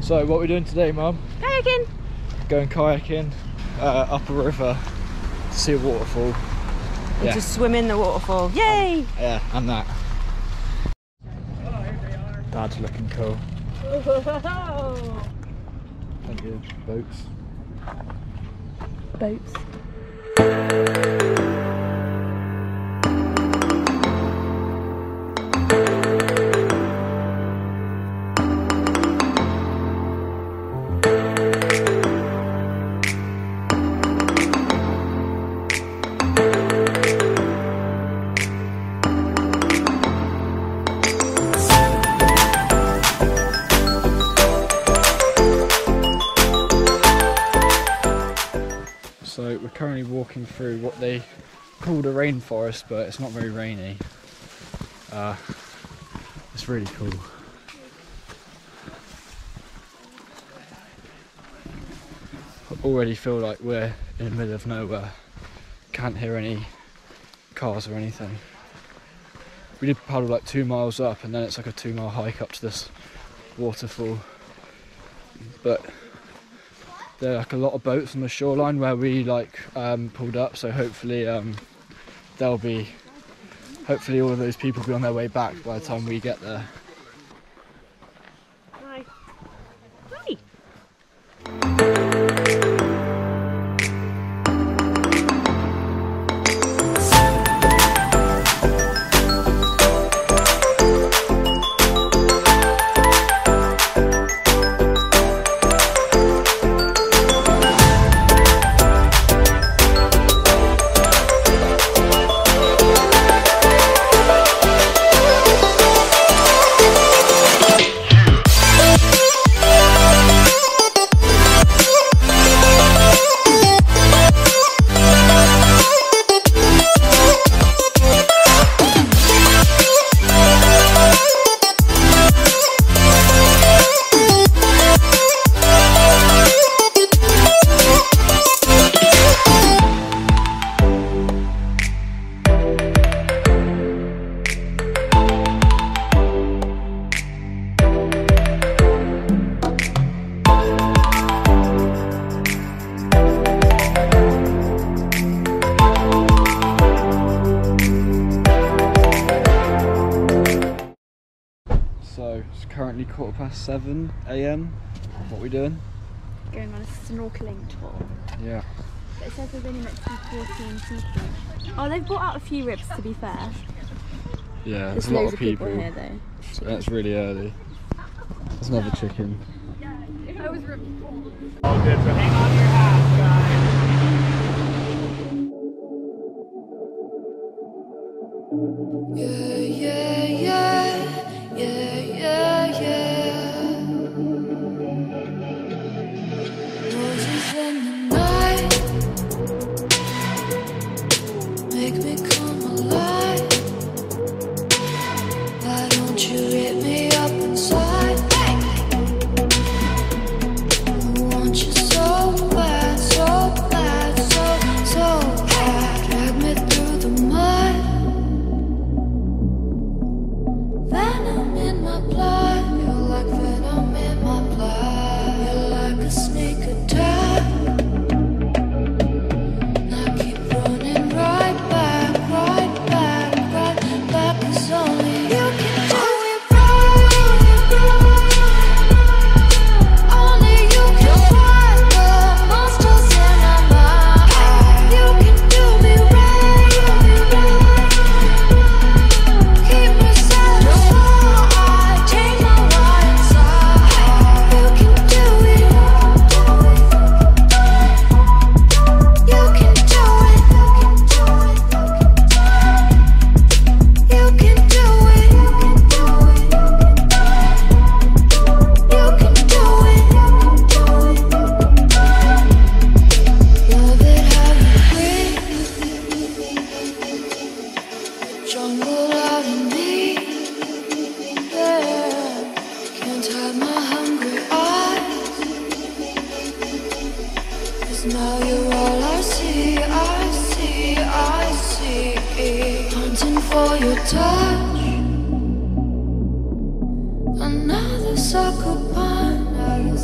So what are we doing today, Mum? Kayaking! Going kayaking up a river to see a waterfall. And to swim in the waterfall. Yay! Yeah, and that. Dad's looking cool. Thank you. Boats. Boats. So we're currently walking through what they called a rainforest, but it's not very rainy. It's really cool. I already feel like we're in the middle of nowhere. Can't hear any cars or anything. We did paddle like 2 miles up, and then it's like a 2-mile hike up to this waterfall. But there are like a lot of boats on the shoreline where we pulled up, so hopefully hopefully all of those people will be on their way back by the time we get there. Hi. Hi. So it's currently 7:15 AM. What are we doing? Going on a snorkeling tour. Yeah. But it says there's only meant to be 14 people. Oh, they've brought out a few ribs, to be fair. Yeah, There's there's a lot loads of people. here though. It's really early. There's another chicken. I was All good, so hang on to your hats, guys. Yeah, yeah, yeah, yeah, yeah, yeah. Roses in the night make me come alive. Why don't you rip me up inside? I want you so bad, so bad, so bad. Drag me through the mud. Venom in my blood, you're like venom in my blood. You're like a sneak attack. I keep running right back, 'cause only you can do it right. Only you can fight the monsters in my mind. You can do me right. Keep me satisfied. Take my right inside. You can do it. You can do it. You can do it. You can do it. Love it how you breathe. Jungle out in me. Yeah. Can't hide my hungry eyes. 'Cause now you're all I see, I see, I see. Hunting for your touch. Another sucker punch.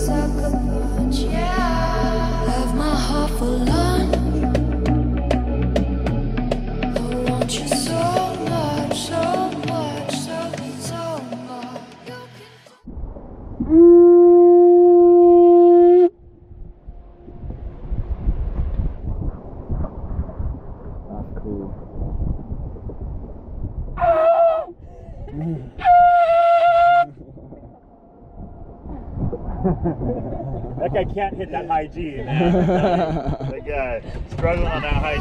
That guy can't hit that high G, man. That guy struggling on that high G.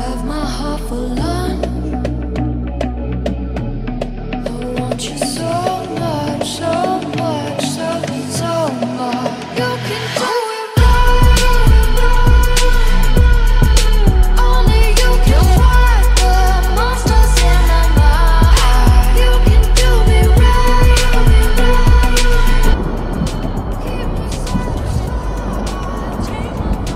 Love my heart for London. I want you so much, so much, so much. You can do it right. Only you can fight the monsters in my mind. You can do me right. Keep me satisfied. Change my mind.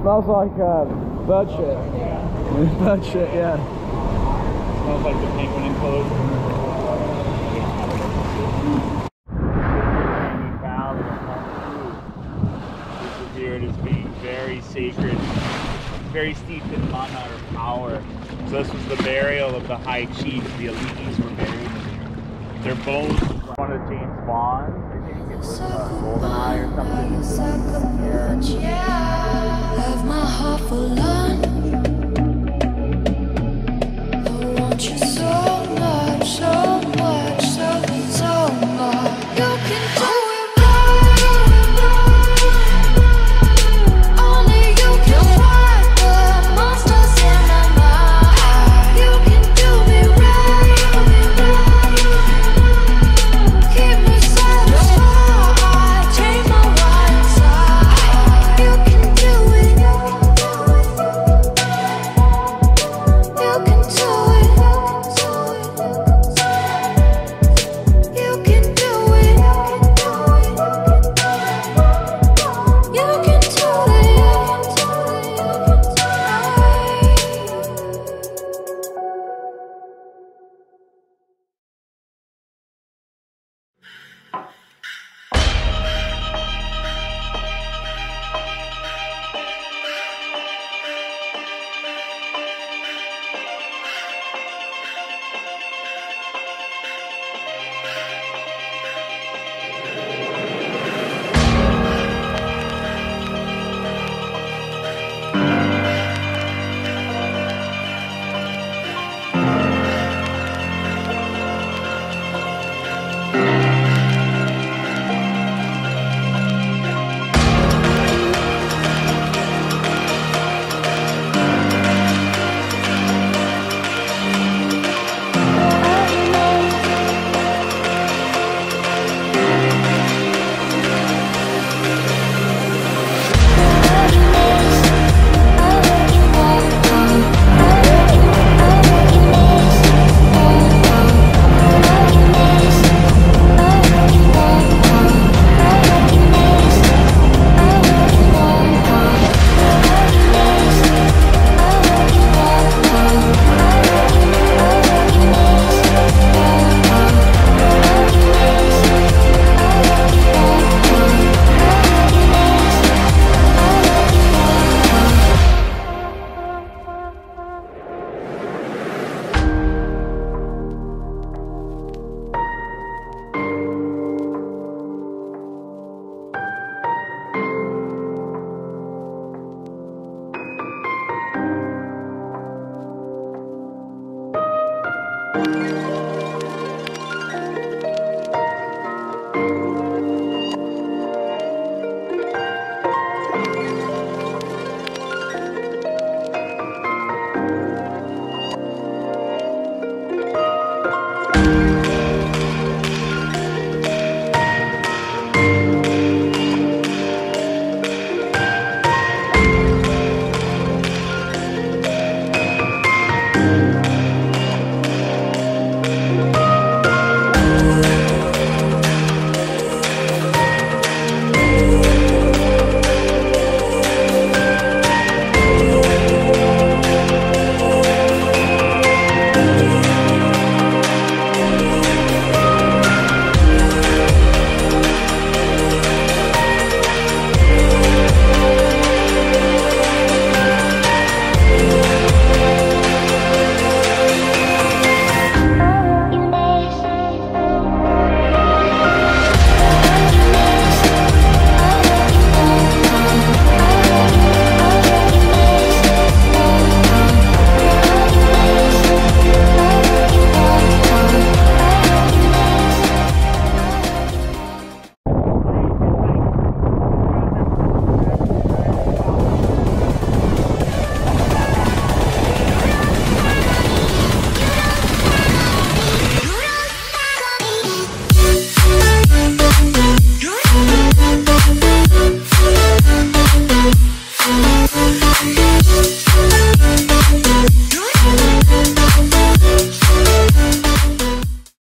Smells like bird shit. Bird shit, yeah. Smells like the penguin enclosure. This is here, it is being very sacred, very steeped in mana or power. So this was the burial of the high chiefs. The elites were buried here. Their bones were one of James Bond. I think it was Goldeneye or something. Love my heart for love.